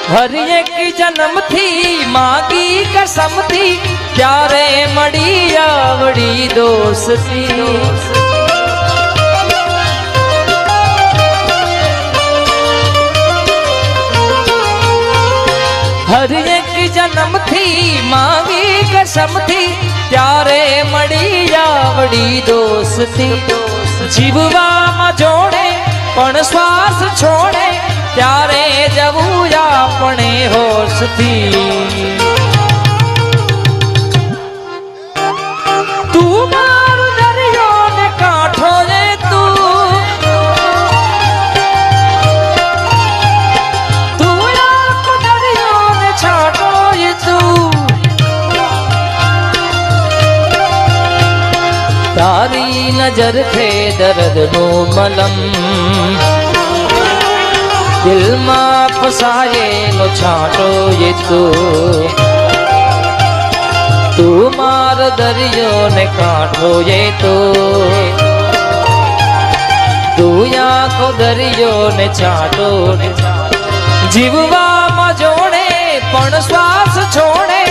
हर एक जन्म थी मागी कसम थी त्यारे मड़ी आवड़ी दोस्ती हर एक जन्म थी मागी कसम थी त्यारे मड़ी आवड़ी दोस्ती जीववा में जोड़े पण श्वास छोड़े त्यारे जवू अपने होश थी तू मार दरियो ने काठो जे तू आप दरियो ने छाटो ये तू तारी नजर थे दर्द नो मलम दिल में फसाए नो छाटो ये तू मार दरियो ने काठो ये तू आंखो दरियो ने छाटो जीववा में जोड़े पण श्वास छोड़े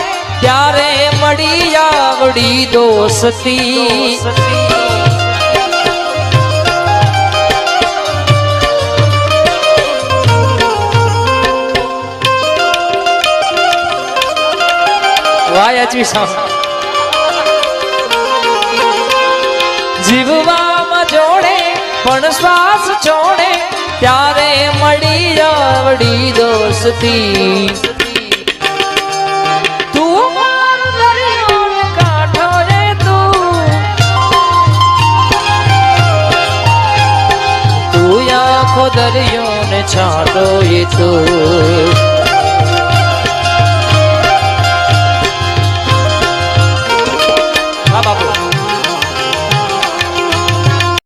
त्यारे मड़ी आवड़ी दोस्ती जीववा में जोड़े पण श्वास छोड़े त्यारे मड़ी आवड़ी दोस्ती तू मार दरियो ने काठो रे तू आंखो दरियो ने छाटो ये तू